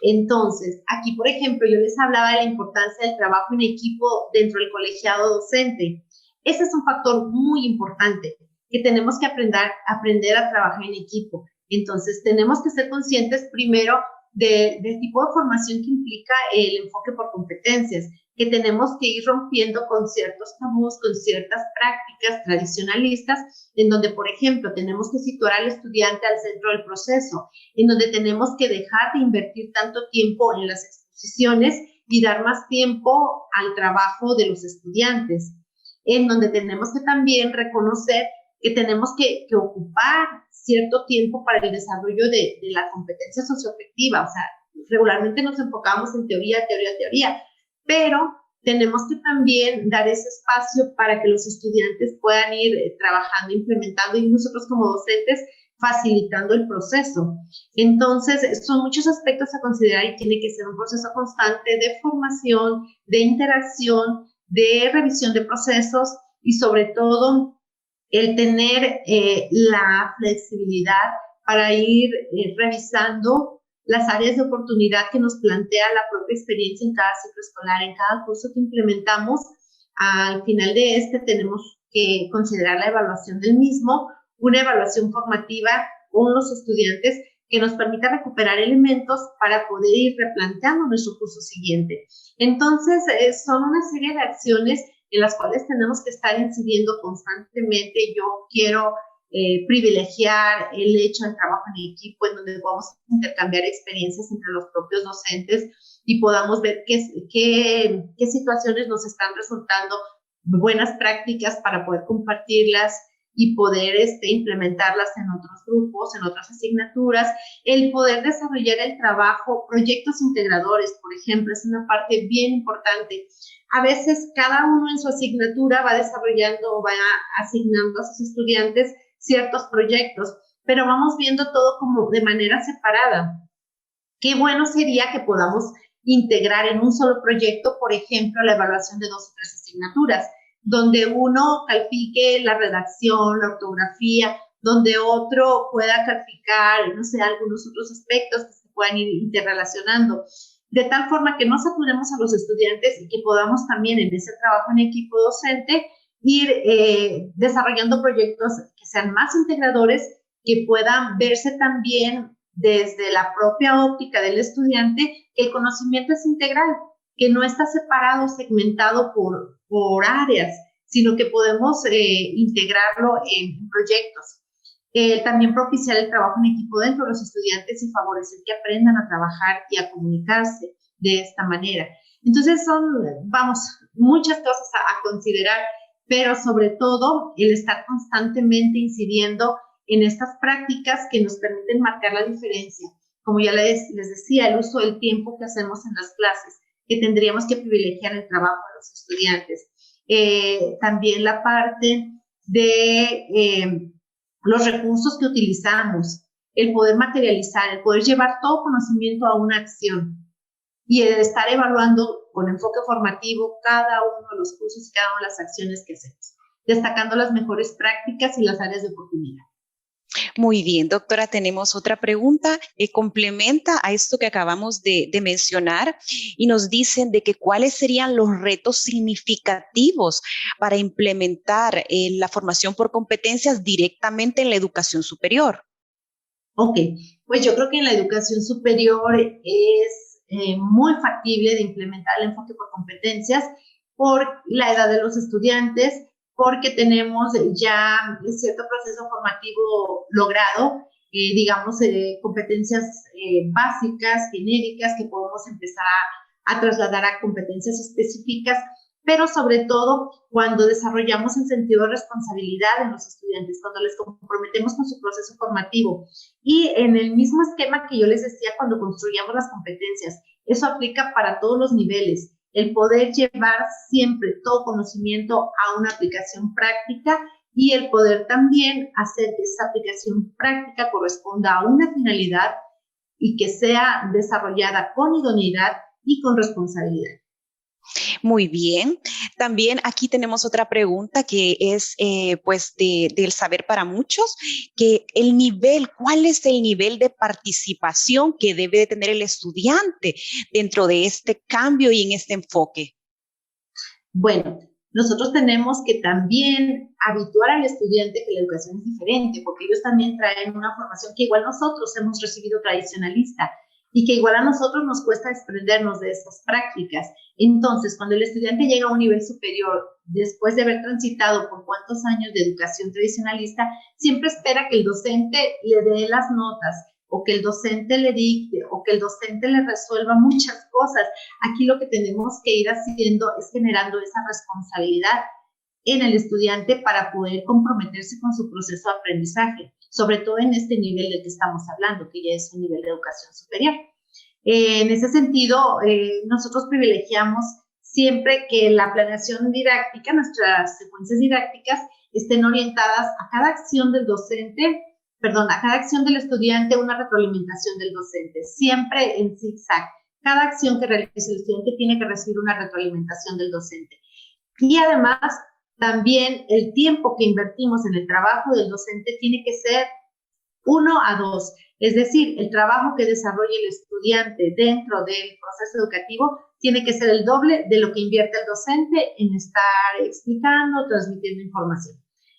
Entonces, aquí, por ejemplo, yo les hablaba de la importancia del trabajo en equipo dentro del colegiado docente. Ese es un factor muy importante, que tenemos que aprender a trabajar en equipo. Entonces, tenemos que ser conscientes primero del tipo de formación que implica el enfoque por competencias. que tenemos que ir rompiendo con ciertos tabús, con ciertas prácticas tradicionalistas, en donde, por ejemplo, tenemos que situar al estudiante al centro del proceso, en donde tenemos que dejar de invertir tanto tiempo en las exposiciones y dar más tiempo al trabajo de los estudiantes, en donde tenemos que también reconocer que tenemos que ocupar cierto tiempo para el desarrollo de la competencia socioafectiva. O sea, regularmente nos enfocamos en teoría, pero tenemos que también dar ese espacio para que los estudiantes puedan ir trabajando, implementando, y nosotros como docentes facilitando el proceso. Entonces, son muchos aspectos a considerar y tiene que ser un proceso constante de formación, de interacción, de revisión de procesos y sobre todo el tener la flexibilidad para ir revisando las áreas de oportunidad que nos plantea la propia experiencia en cada ciclo escolar, en cada curso que implementamos. Al final de tenemos que considerar la evaluación del mismo, una evaluación formativa con los estudiantes que nos permita recuperar elementos para poder ir replanteando nuestro curso siguiente. Entonces, son una serie de acciones en las cuales tenemos que estar incidiendo constantemente. Yo quiero privilegiar el hecho del trabajo en equipo, en donde podamos intercambiar experiencias entre los propios docentes y podamos ver qué situaciones nos están resultando buenas prácticas para poder compartirlas y poder implementarlas en otros grupos, en otras asignaturas. El poder desarrollar el trabajo, proyectos integradores, por ejemplo, es una parte bien importante. A veces cada uno en su asignatura va desarrollando o va asignando a sus estudiantes ciertos proyectos, pero vamos viendo todo como de manera separada. Qué bueno sería que podamos integrar en un solo proyecto, por ejemplo, la evaluación de 2 o 3 asignaturas, donde uno califique la redacción, la ortografía, donde otro pueda calificar, no sé, algunos otros aspectos que se puedan ir interrelacionando, de tal forma que no saturemos a los estudiantes y que podamos también en ese trabajo en equipo docente ir desarrollando proyectos que sean más integradores, que puedan verse también desde la propia óptica del estudiante, que el conocimiento es integral, que no está separado, segmentado por áreas, sino que podemos integrarlo en proyectos. También propiciar el trabajo en equipo dentro de los estudiantes y favorecer que aprendan a trabajar y a comunicarse de esta manera. Entonces son, muchas cosas a considerar, pero sobre todo el estar constantemente incidiendo en estas prácticas que nos permiten marcar la diferencia. Como ya les decía, el uso del tiempo que hacemos en las clases, que tendríamos que privilegiar el trabajo de los estudiantes. También la parte de los recursos que utilizamos, el poder materializar, el poder llevar todo conocimiento a una acción y el estar evaluando con enfoque formativo cada uno de los cursos y cada una de las acciones que hacemos, destacando las mejores prácticas y las áreas de oportunidad. Muy bien, doctora, tenemos otra pregunta que complementa a esto que acabamos de mencionar y nos dicen de que cuáles serían los retos significativos para implementar la formación por competencias directamente en la educación superior. Ok, pues yo creo que en la educación superior es muy factible de implementar el enfoque por competencias por la edad de los estudiantes, porque tenemos ya cierto proceso formativo logrado, digamos, competencias básicas, genéricas, que podemos empezar a trasladar a competencias específicas, pero sobre todo cuando desarrollamos el sentido de responsabilidad en los estudiantes, cuando les comprometemos con su proceso formativo. Y en el mismo esquema que yo les decía cuando construíamos las competencias, eso aplica para todos los niveles. El poder llevar siempre todo conocimiento a una aplicación práctica y el poder también hacer que esa aplicación práctica corresponda a una finalidad y que sea desarrollada con idoneidad y con responsabilidad. Muy bien. También aquí tenemos otra pregunta que es pues del saber para muchos, que ¿cuál es el nivel de participación que debe de tener el estudiante dentro de este cambio y en este enfoque? Bueno, nosotros tenemos que también habituar al estudiante que la educación es diferente, porque ellos también traen una formación que igual nosotros hemos recibido tradicionalista. y que igual a nosotros nos cuesta desprendernos de esas prácticas. Entonces, cuando el estudiante llega a un nivel superior, después de haber transitado por cuántos años de educación tradicionalista, siempre espera que el docente le dé las notas, o que el docente le dicte, o que el docente le resuelva muchas cosas. Aquí lo que tenemos que ir haciendo es generando esa responsabilidad en el estudiante para poder comprometerse con su proceso de aprendizaje, sobre todo en este nivel del que estamos hablando, que ya es un nivel de educación superior. En ese sentido, nosotros privilegiamos siempre que la planeación didáctica, nuestras secuencias didácticas, estén orientadas a cada acción del docente, a cada acción del estudiante, una retroalimentación del docente, siempre en zigzag. Cada acción que realice el estudiante tiene que recibir una retroalimentación del docente. Y además, también el tiempo que invertimos en el trabajo del docente tiene que ser 1-2. Es decir, el trabajo que desarrolla el estudiante dentro del proceso educativo tiene que ser el doble de lo que invierte el docente en estar explicando, transmitiendo información.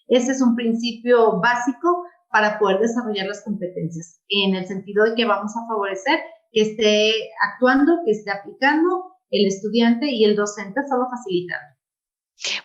Ese es un principio básico para poder desarrollar las competencias, en el sentido de que vamos a favorecer que esté actuando, que esté aplicando el estudiante y el docente solo facilitando.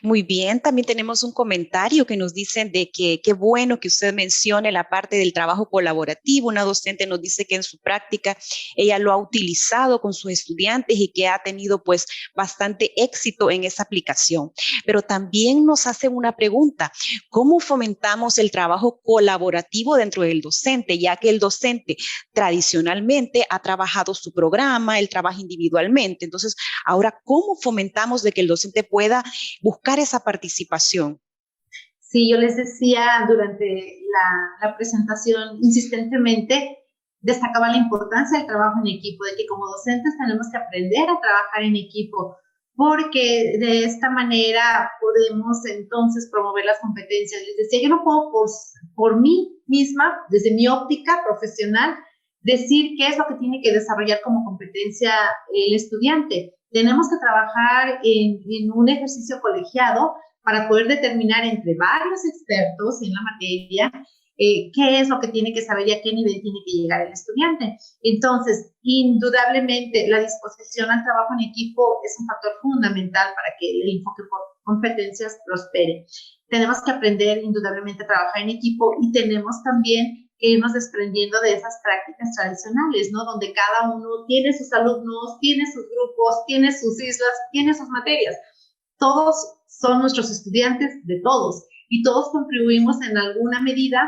Muy bien, también tenemos un comentario que nos dicen de que qué bueno que usted mencione la parte del trabajo colaborativo. Una docente nos dice que en su práctica ella lo ha utilizado con sus estudiantes y que ha tenido pues bastante éxito en esa aplicación. Pero también nos hacen una pregunta: ¿cómo fomentamos el trabajo colaborativo dentro del docente? Ya que el docente tradicionalmente ha trabajado su programa, él trabaja individualmente. Entonces, ahora, ¿cómo fomentamos de que el docente pueda buscar esa participación? Sí, yo les decía durante la presentación insistentemente, destacaba la importancia del trabajo en equipo, de que como docentes tenemos que aprender a trabajar en equipo, porque de esta manera podemos entonces promover las competencias. Les decía, yo no puedo por mí misma, desde mi óptica profesional, decir qué es lo que tiene que desarrollar como competencia el estudiante. Tenemos que trabajar en un ejercicio colegiado para poder determinar entre varios expertos en la materia qué es lo que tiene que saber y a qué nivel tiene que llegar el estudiante. Entonces, indudablemente, la disposición al trabajo en equipo es un factor fundamental para que el enfoque por competencias prospere. Tenemos que aprender indudablemente a trabajar en equipo y tenemos también que irnos desprendiendo de esas prácticas tradicionales, ¿no? Donde cada uno tiene sus alumnos, tiene sus grupos, tiene sus islas, tiene sus materias. Todos son nuestros estudiantes de todos y todos contribuimos en alguna medida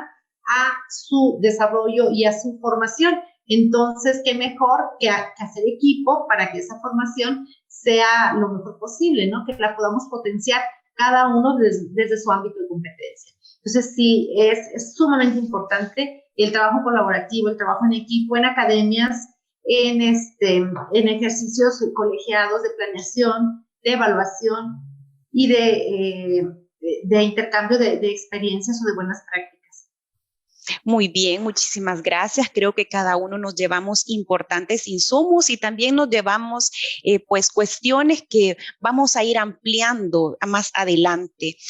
a su desarrollo y a su formación. Entonces, qué mejor que hacer equipo para que esa formación sea lo mejor posible, ¿no? Que la podamos potenciar cada uno desde su ámbito de competencia. Entonces, sí, es sumamente importante el trabajo colaborativo, el trabajo en equipo, en academias, en ejercicios colegiados de planeación, de evaluación y de intercambio de experiencias o de buenas prácticas. Muy bien, muchísimas gracias. Creo que cada uno nos llevamos importantes insumos y también nos llevamos pues cuestiones que vamos a ir ampliando más adelante.